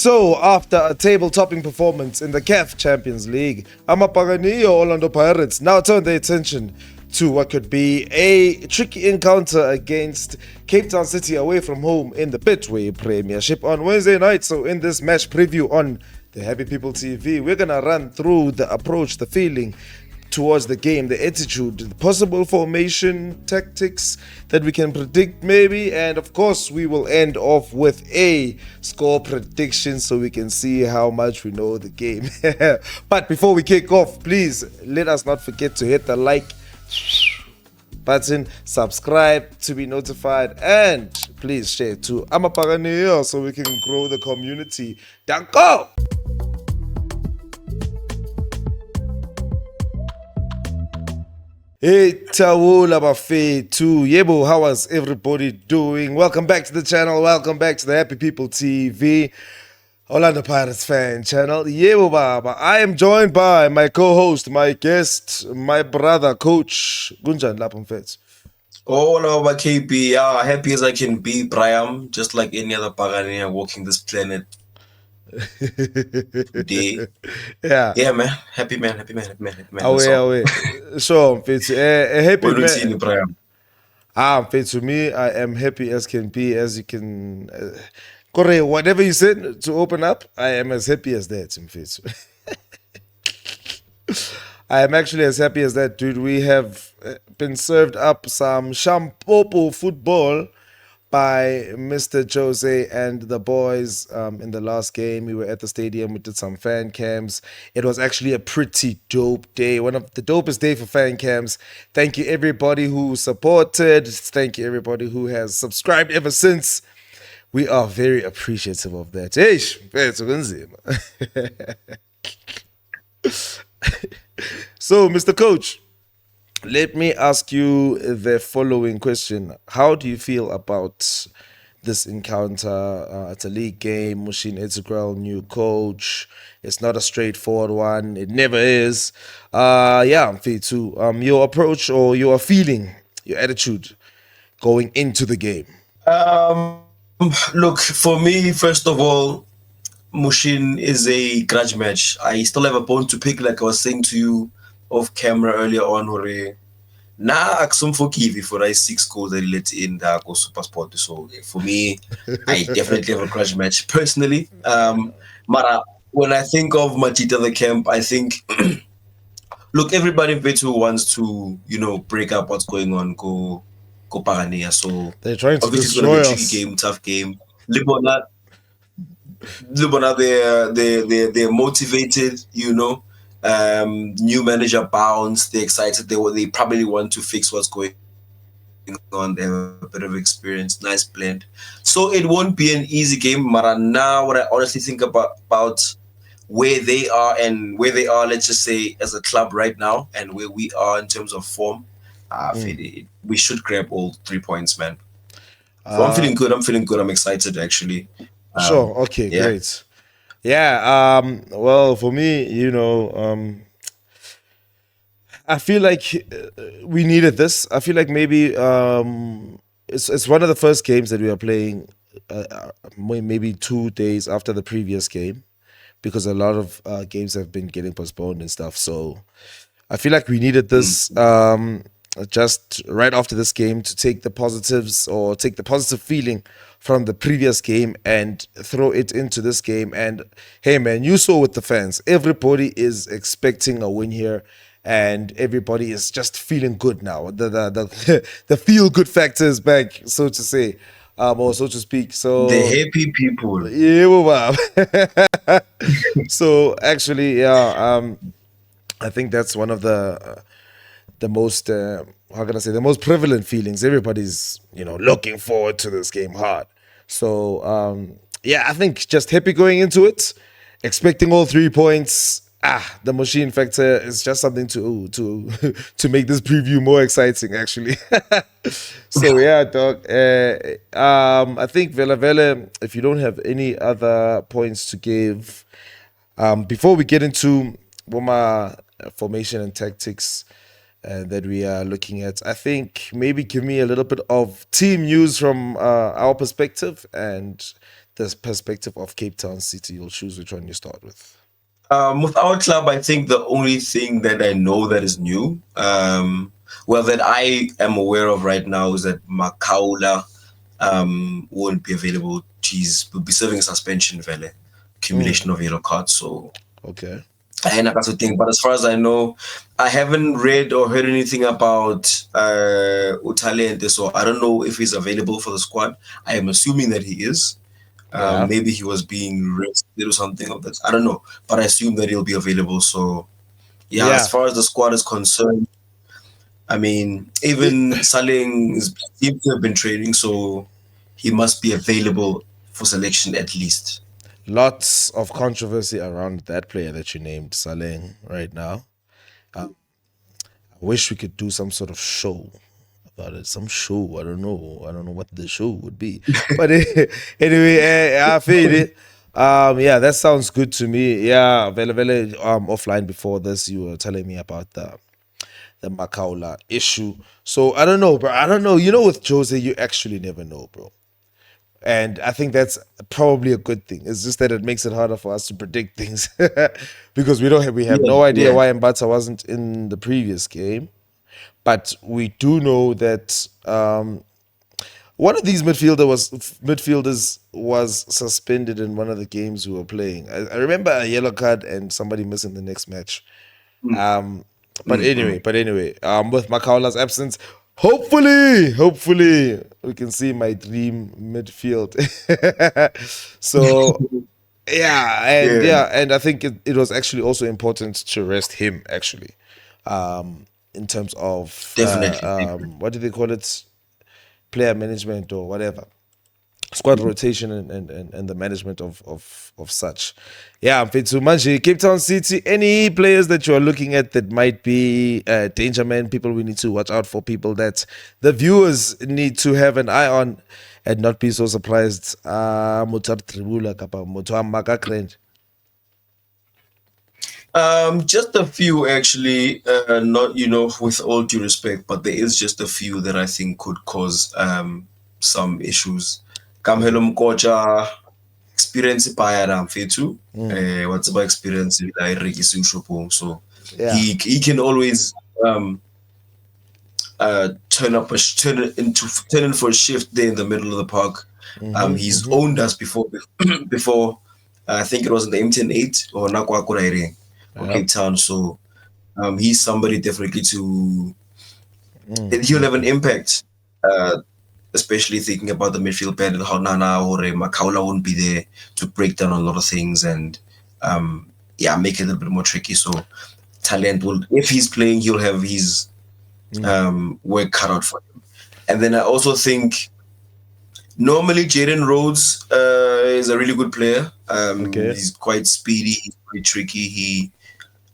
So, after a table-topping performance in the CAF Champions League, Buccaneers Orlando Pirates now turn their attention to what could be a tricky encounter against Cape Town City away from home in the Betway Premiership on Wednesday night. So, in this match preview on the Happy People TV, we're gonna run through the approach, the feeling towards the game, the attitude, the possible formation, tactics that we can predict maybe, and of course we will end off with a score prediction so we can see how much we know the game. But before we kick off, please let us not forget to hit the like button, subscribe to be notified, and please share to Buccaneers so we can grow the community. Danko! Hey, Tawula Bafetu. Yebo, how is everybody doing? Welcome back to the channel. Welcome back to the Happy People TV, Orlando Pirates fan channel. Yebo, Baba. I am joined by my co-host, my guest, my brother, Coach Gunjan Lapumfet. All over KB, happy as I can be, Brian, just like any other Pagania walking this planet today. Yeah, man. Happy man. Away. Sure, Fethu. Happy What do you man. see, Brian? Fethu, me, I am happy as can be, as you can. Correct, whatever you said to open up, I am as happy as that, Fethu. I am actually as happy as that, dude. We have been served up some Shampopo football by Mr. Jose and the boys in the last game. We were at the stadium. We did some fan cams. It was actually a pretty dope day. One of the dopest day for fan cams. Thank you everybody who supported. Thank you everybody who has subscribed ever since. We are very appreciative of that. So, Mr. Coach, let me ask you the following question. How do you feel about this encounter? It's a league game. Mushin Etzegral, new coach. It's not a straightforward one. It never is. Fethu, your approach or your feeling, your attitude going into the game. Look, for me, first of all, Mushin is a grudge match. I still have a bone to pick, like I was saying to you off camera earlier on. Nah, Aksum forgive for I 6 goals that he let in the go super sport. So for me, I definitely have a grudge match personally. Mara, when I think of Matita the camp, I think look, everybody in Betway wants to, break up what's going on, go Pagania. So They're trying to obviously it's destroy gonna be a us. tricky game, tough game. Libona, they're motivated, new manager bounce, they're excited, they probably want to fix what's going on. They have a bit of experience, nice blend. So it won't be an easy game. Mara, now what I honestly think about where they are, let's just say, as a club right now, and where we are in terms of form, we should grab all 3 points, man. So I'm feeling good. I'm excited, actually. Sure. Okay. yeah. Great. Yeah. Well, for me, I feel like we needed this. I feel like maybe it's one of the first games that we are playing, maybe 2 days after the previous game, because a lot of games have been getting postponed and stuff. So I feel like we needed this just right after this game to take the positives or take the positive feeling from the previous game and throw it into this game. And hey, man, you saw with the fans, everybody is expecting a win here, and everybody is just feeling good now. The feel good factor is back, so to say, or so to speak. So The happy people. yeah, well, wow. So actually, I think that's one of the most how can I say, the most prevalent feelings. Everybody's looking forward to this game hard. So I think just happy going into it, expecting all 3 points. The machine factor is just something to make this preview more exciting, actually. So yeah, dog. I think Vela, if you don't have any other points to give, before we get into Woma formation and tactics that we are looking at, I think maybe give me a little bit of team news from our perspective, and the perspective of Cape Town City, you'll choose which one you start with. With our club, I think the only thing that I know that is new, well, that I am aware of right now is that Makaula won't be available. Will be serving a suspension, vele, Mm, accumulation of yellow cards. So okay. I that's the thing. But as far as I know, I haven't read or heard anything about Utalente, so I don't know if he's available for the squad. I am assuming that he is. Yeah. Maybe he was being rested or something of that. I don't know, but I assume that he'll be available. So yeah, as Yeah. far as the squad is concerned, I mean, even Saling seems to have been training, so he must be available for selection at least. Lots of controversy around that player that you named, Saleng, right now. I wish we could do some sort of show about it. Some show. I don't know. I don't know what the show would be. But anyway, I feel it. Yeah, that sounds good to me. Yeah, Vele offline before this, you were telling me about the Makaula issue. So I don't know, bro. I don't know. You know, with Jose, you actually never know, bro. And I think that's probably a good thing. It's just that it makes it harder for us to predict things because we have Yeah, no idea yeah. why Mbata wasn't in the previous game, but we do know that one of these midfielders was suspended in one of the games we were playing. I remember a yellow card and somebody missing the next match. Mm, mm. But anyway, with Makaula's absence, hopefully, we can see my dream midfield. So Yeah, and I think it was actually also important to rest him actually, in terms of definitely. what do they call it, player management or whatever, squad rotation and the management of such. Yeah, Mfethu Manje, Cape Town City, any players that you are looking at that might be danger man, people we need to watch out for, people that the viewers need to have an eye on and not be so surprised. Motor Tribula kapa motho a maka. Just a few actually, not with all due respect, but there is just a few that I think could cause some issues. Okay. Kamhelo Mkocha, experience pa na mfethu. Mm. What's about experience with Rekisi Ushopong. So Yeah. he can always turn in for a shift there in the middle of the park. He's Mm-hmm. owned us before before I think it was in the MTN 8 or Nakwa Kuraire or Yep. Cape Town. So he's somebody definitely to he'll have an Mm-hmm. impact, uh, especially thinking about the midfield pair and how Nana or Makaula won't be there to break down a lot of things and yeah, make it a little bit more tricky. So talent will, if he's playing, he'll have his work cut out for him. And then I also think normally Jaden Rhodes is a really good player. Okay. He's quite speedy, he's quite tricky.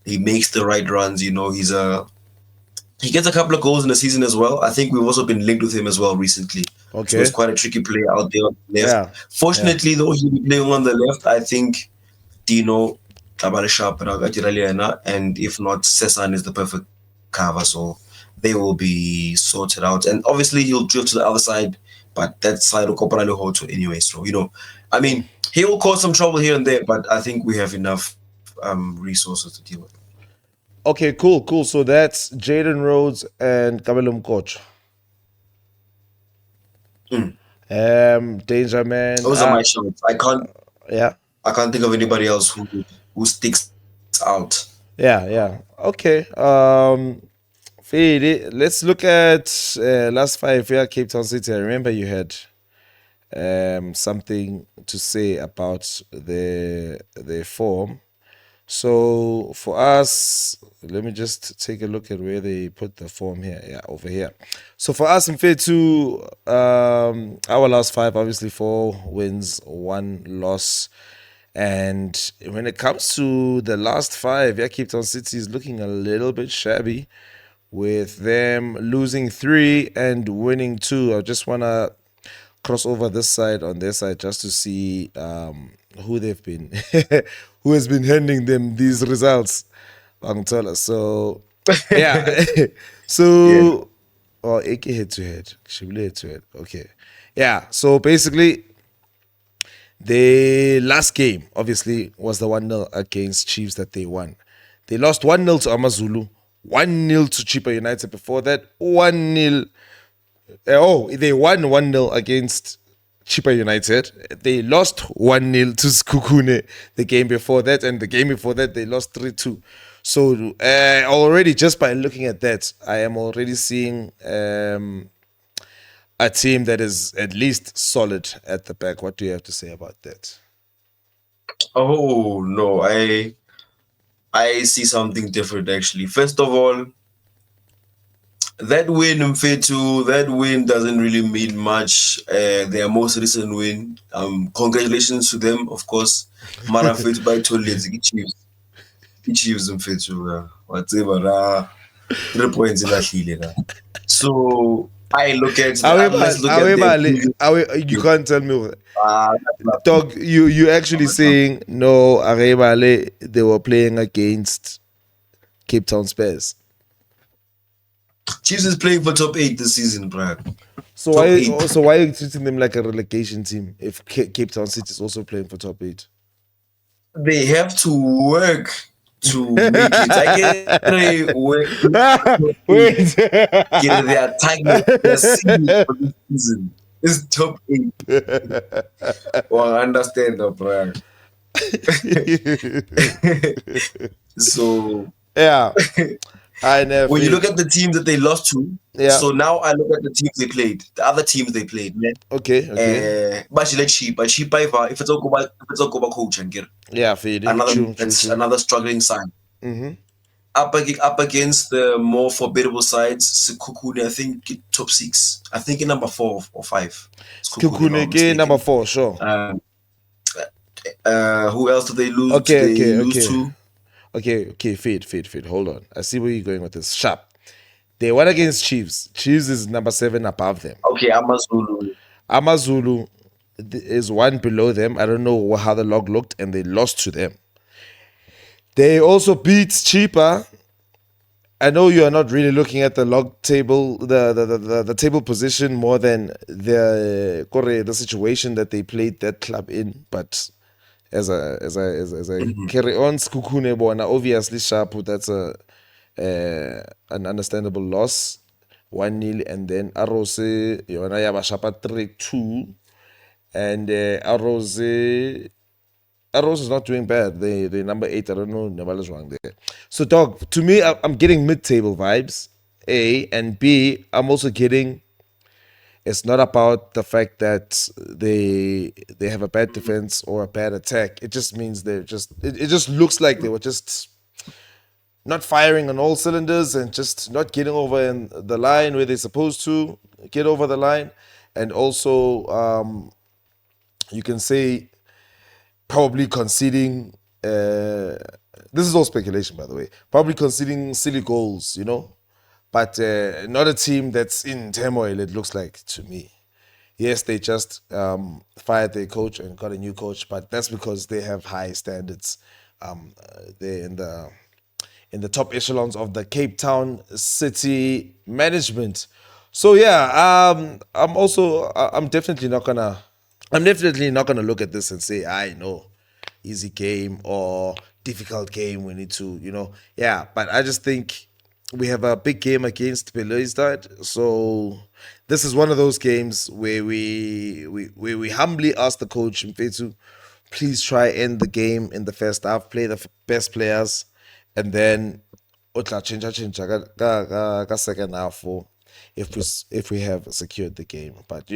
He makes the right runs. He gets a couple of goals in the season as well. I think we've also been linked with him as well recently. So it's Okay. quite a tricky player out there on the left. Yeah. Yeah. Fortunately, though, he'll be playing on the left. I think Dino Tabarisha and if not, Cesan is the perfect cover. So they will be sorted out. And obviously, he'll drift to the other side, but that side will Kopanalo hold to anyway. So, I mean, he will cause some trouble here and there, but I think we have enough resources to deal with. Okay, cool. So that's Jaden Rhodes and Kabelo Mkoch. Mm. Danger Man. Those are my shots. Yeah. I can't think of anybody else who sticks out. Yeah. Okay. Fede, let's look at last 5 year Cape Town City. I remember you had something to say about the form. So for us, let me just take a look at where they put the form here. Yeah, over here. So for us in Fair 2, our last 5, obviously 4 wins, 1 loss. And when it comes to the last 5, yeah, Cape Town City is looking a little bit shabby with them losing 3 and winning 2. I just want to cross over this side on their side just to see who they've been, who has been handing them these results. Bangtola. So, yeah. Yeah. So, oh, AK head to head. Shibli head to head. Okay. Yeah. So basically, The last game, obviously, was the 1-0 against Chiefs that they won. They lost 1-0 to Amazulu, 1-0 to Chipa United before that, 1-0. They won 1-0 against Chipa United. They lost 1-0 to Skukune the game before that, and the game before that, they lost 3-2. So already, just by looking at that, I am already seeing a team that is at least solid at the back. What do you have to say about that? Oh no, I see something different actually. First of all, that win in Mfetu, that win doesn't really mean much. Their most recent win. Congratulations to them, of course. Mara Mfetu by Chiefs. Chiefs Mfetu. Whatever. 3 points in that. So I look at let's look at you can't tell me. uh, Dog, you actually saying no, Arebale, they were playing against Cape Town Spurs. Chiefs is playing for top 8 this season, bro. So why are you treating them like a relegation team if Cape Town City is also playing for top 8? They have to work to make it. I get Wait. their target, their ceiling for this season is top 8. Well, I understand that, bro. So yeah. I never. When you look at the teams that they lost to, yeah. So now I look at the teams they played, the other teams they played. Man. Okay. But if it's all about coach and get yeah, true. Another struggling side. Mm-hmm. Up against the more formidable sides, Sekukune, I think top 6. I think in number 4 or 5. Sekukune number 4, sure. Who else did they lose? Okay, feed. Hold on. I see where you're going with this. Sharp. They won against Chiefs. Chiefs is number 7 above them. Okay, Amazulu is 1 below them. I don't know how the log looked, and they lost to them. They also beat Chipa. I know you are not really looking at the log table, the table position more than the situation that they played that club in, but as I carry on, Skukune bona obviously sharp. That's an understandable loss, 1-0, and then Arose yona yaba sharpa 3-2, and Arose is not doing bad. They number 8. I don't know. Nobody wrong there. So, dog, to me, I'm getting mid-table vibes. A and B. I'm also getting. It's not about the fact that they have a bad defense or a bad attack. It just means they're just. It just looks like they were just not firing on all cylinders and just not getting over in the line where they're supposed to get over the line, and also you can say probably conceding. This is all speculation, by the way. Probably conceding silly goals, but not a team that's in turmoil, it looks like to me. Yes, they just fired their coach and got a new coach, but that's because they have high standards. They're in the top echelons of the Cape Town City management. So yeah, I'm definitely not gonna look at this and say, I know, easy game or difficult game. We need to, yeah. But I just think we have a big game against Belouizdad. So this is one of those games where we humbly ask the coach, Mfetu, please try end the game in the first half, play the best players, and then change second half for if we have secured the game. But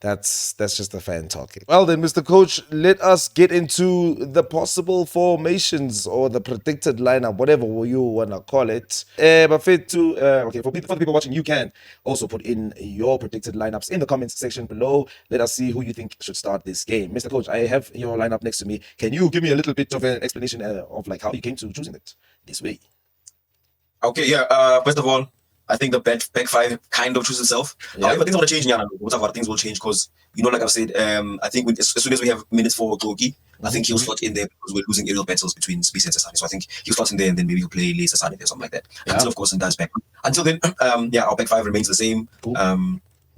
that's just a fan talking. Well then, Mr. Coach, let us get into the possible formations or the predicted lineup, whatever you wanna call it. But for the people watching, you can also put in your predicted lineups in the comments section below. Let us see who you think should start this game. Mr. Coach, I have your lineup next to me. Can you give me a little bit of an explanation of like how you came to choosing it this way? Okay, yeah. First of all, I think the back 5 kind of chooses itself. Yeah. However, things will change. Whatever things will change because like I've said, I think as soon as we have minutes for Gogi, I think he'll slot in there because we're losing aerial battles between Spies and Sasani. So I think he'll slot in there and then maybe he'll play Lee Sasani there, something like that. Yeah. Until of course Ndan's back. Until then, our back 5 remains the same. Cool.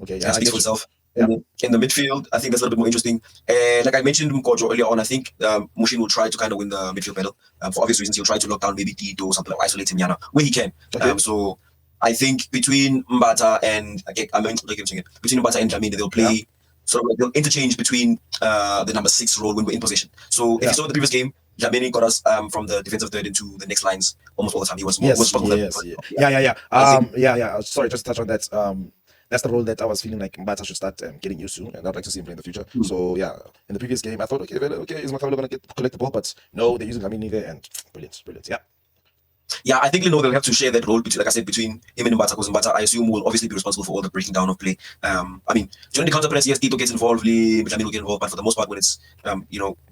Okay, speaks for itself. Yeah. In the midfield, I think that's a little bit more interesting. Like I mentioned Mkojo earlier on, I think Mushin will try to kind of win the midfield battle. For obvious reasons, he'll try to lock down maybe Tito or something, like isolate him Yana where he can. Okay. So I think between Mbata and between Mbata and Dlamini, they'll play sort of like they'll interchange between the number 6 role when we're in possession. So if you saw the previous game, Dlamini got us from the defensive third into the next lines almost all the time. He was more responsible. Sorry, just to touch on that. That's the role that I was feeling like Mbata should start getting used to, and I'd like to see him play in the future. So yeah, in the previous game, I thought, okay, is Makawelo gonna collect the ball? But no, they're using Lamine there, and brilliant. Yeah, I think they'll have to share that role between, like I said, between him and Mbata, because Mbata, I assume, will obviously be responsible for all the breaking down of play. I mean, during the counter press, yes, Tito gets involved, Benjamin will get involved, but for the most part, when it's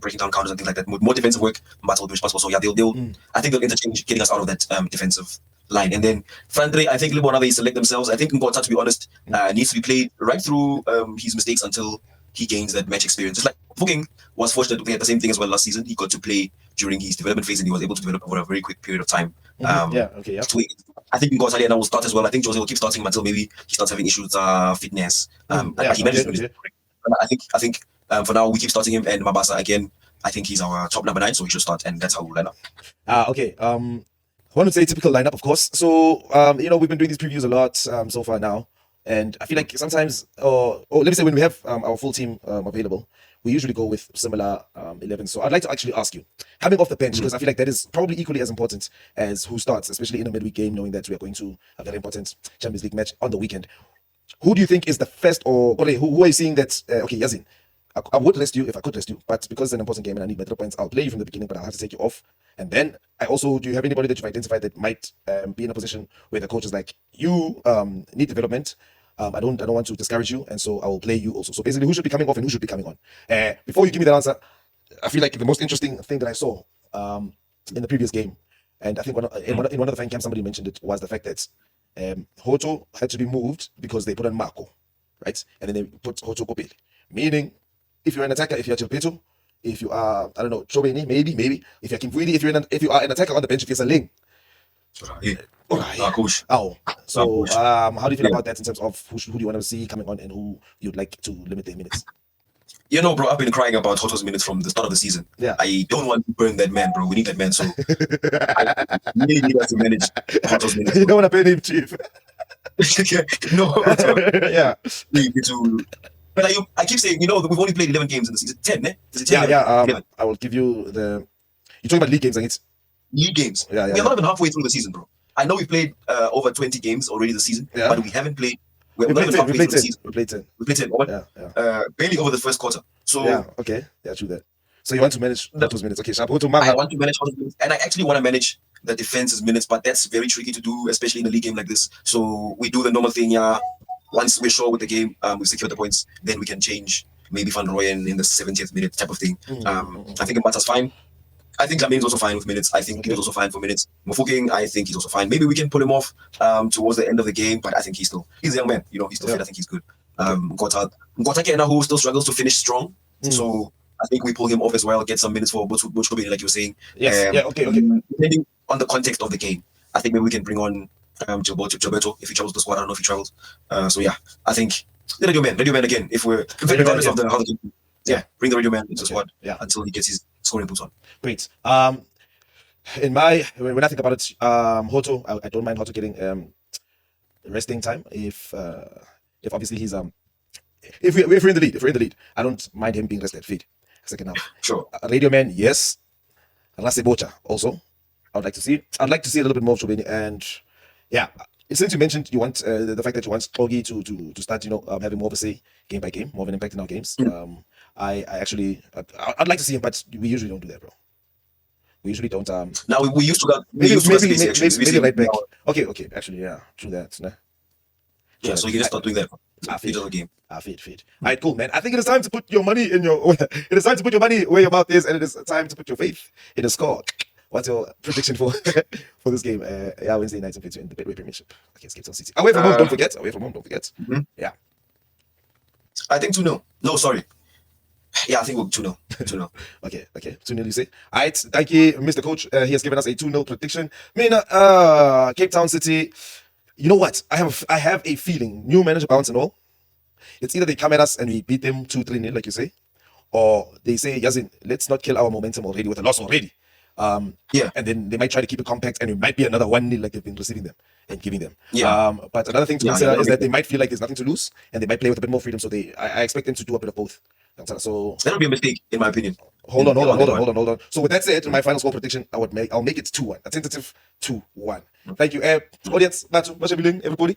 breaking down counters and things like that, more defensive work, Mbata will be responsible. So yeah, I think they'll interchange getting us out of that defensive line. And then Flandre, I think Libona, they select themselves. I think Ngota, to be honest, needs to be played right through his mistakes until he gains that match experience. Just like Fuking was fortunate to play at the same thing as well last season. He got to play during his development phase and he was able to develop over a very quick period of time. I think Ngota will start as well. I think Jose will keep starting him until maybe he starts having issues with fitness. He managed to I think for now we keep starting him, and Mabasa again, I think he's our top number 9, so he should start, and that's how we'll line up. I want to say typical lineup, of course. So, we've been doing these previews a lot so far now. And I feel like sometimes, or let me say when we have our full team available, we usually go with similar 11. So I'd like to actually ask you, coming off the bench, because I feel like that is probably equally as important as who starts, especially in a midweek game, knowing that we are going to a very important Champions League match on the weekend. Who do you think is the first, or who are you seeing that, Yazin, I would rest you if I could rest you, but because it's an important game and I need my 3 points, I'll play you from the beginning, but I'll have to take you off. And then do you have anybody that you've identified that might be in a position where the coach is like, you need development? I don't want to discourage you, and so I will play you also. So basically, who should be coming off and who should be coming on? Before you give me that answer, I feel like the most interesting thing that I saw in the previous game, and I think in one of the fan camps somebody mentioned it, was the fact that Hoto had to be moved because they put on Marco, right? And then they put Hoto Kopeli. Meaning, if you're an attacker, if you're Chilpeto, if you are, I don't know, Chobeni, maybe. If you're Kimfuidi, if you are an attacker on the bench, if you're Saling. So, how do you feel about that in terms of who do you want to see coming on and who you'd like to limit their minutes? Bro, I've been crying about Hoto's minutes from the start of the season. Yeah. I don't want to burn that man, bro. We need that man, so I really need us to manage Hoto's minutes. You don't want to pay him, chief. No. Yeah. But I keep saying, we've only played 11 games in the season. 10, eh? Is it 10? Yeah. I will give you You're talking about league games, I guess. League games. We're not even halfway through the season, bro. I know we played over 20 games already this season, but we haven't played. We played 10. We played 10. Barely over the first quarter. So true that. So you want to manage those minutes? Okay, I want to manage those minutes, and I actually want to manage the defense's minutes, but that's very tricky to do, especially in a league game like this. So we do the normal thing, Once we're sure with the game, we secure the points, then we can change maybe Van Rooyen in the 70th minute type of thing. I think Mbata's fine. I think Lamine is also fine with minutes. I think he's also fine for minutes. Mufuking, I think he's also fine. Maybe we can pull him off towards the end of the game, but I think he's a young man. He's still fit. I think he's good. Ngota who still struggles to finish strong. So I think we pull him off as well, get some minutes for Butch, like you were saying. Yes. Okay. Depending on the context of the game, I think maybe we can bring on Gilberto if he travels the squad. I don't know if he travels. I think the radio man again. If we're regardless of how the game, bring the radio man into the squad until he gets his scoring boots on. Great. When I think about it, Hoto, I don't mind Hoto getting resting time if obviously he's if we're in the lead, I don't mind him being rested feed second half. Sure. Radio man, yes. Rasebocha also. I'd like to see a little bit more of Chobeni, and since you mentioned you want the fact that you want Ogi to start having more of a say game by game, more of an impact in our games. I'd like to see him, but we usually don't do that, bro. We usually don't. Now we used to maybe right back. Okay. Actually, true that. Nah. Yeah, so you can just start doing that. Feed the game. Feed. All right, cool, man. I think it is time to put your money it is time to put your money where your mouth is, and it is time to put your faith in a score. What's your prediction for this game? Wednesday night in the Betway Premiership against Cape Town City. Away from home, don't forget. Mm-hmm. Yeah. I think 2-0. No, sorry. Yeah, I think we'll 2-0. 2-0. Okay. 2-0 you say? All right, thank you, Mr. Coach. He has given us a 2-0 prediction. Cape Town City. You know what? I have a feeling, new manager bounce and all. It's either they come at us and we beat them 2-3-0, like you say, or they say, Yazin, let's not kill our momentum already with a loss already. Yeah. And then they might try to keep it compact, and it might be another 1-0 like they've been receiving them and giving them. Yeah. But another thing to Yeah, consider yeah, is that they might feel like there's nothing to lose, and they might play with a bit more freedom. So I expect them to do a bit of both. So That would be a mistake, in my opinion. hold on. So with that said, my final score prediction, I'll make it 2-1. A tentative 2-1. Thank you, audience. Everybody.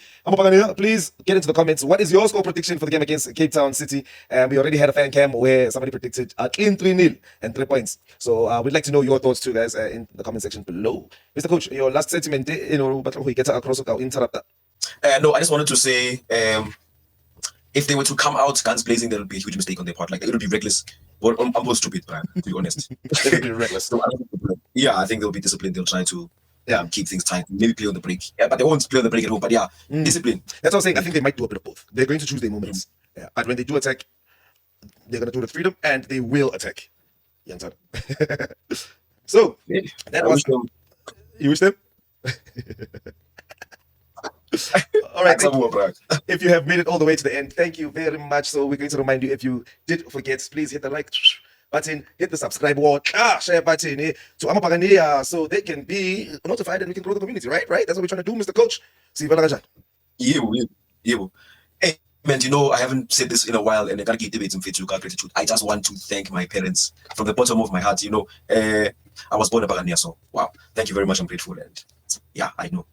Please get into the comments. What is your score prediction for the game against Cape Town City? We already had a fan cam where somebody predicted a clean 3-0 and 3 points. So we'd like to know your thoughts too, guys, in the comment section below. Mr. Coach, your last sentiment, but we get across interrupt. No, I just wanted to say, if they were to come out guns blazing, there would be a huge mistake on their part. Like, it would be reckless. Or I'm both stupid, man, to be honest. It would be reckless. So, I think they'll be disciplined. They'll try to keep things tight. Maybe play on the break. Yeah, but they won't play on the break at home. But discipline. That's what I'm saying. I think they might do a bit of both. They're going to choose their moments. Yeah. But when they do attack, they're going to do it with freedom, and they will attack. You understand? So, that was... You wish them? All right. If you have made it all the way to the end, thank you very much. So we're going to remind you, if you did forget, please hit the like button, hit the subscribe share button to Amapagania, so they can be notified and we can grow the community, right? That's what we're trying to do, Mr. Coach. See you. Yeah. Hey, man, I haven't said this in a while, and I gotta give debates and gratitude. I just want to thank my parents from the bottom of my heart. I was born a Buccaneer, so wow, thank you very much. I'm grateful, and I know.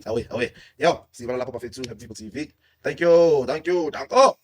Away. Yo, see you on People TV. Thank you.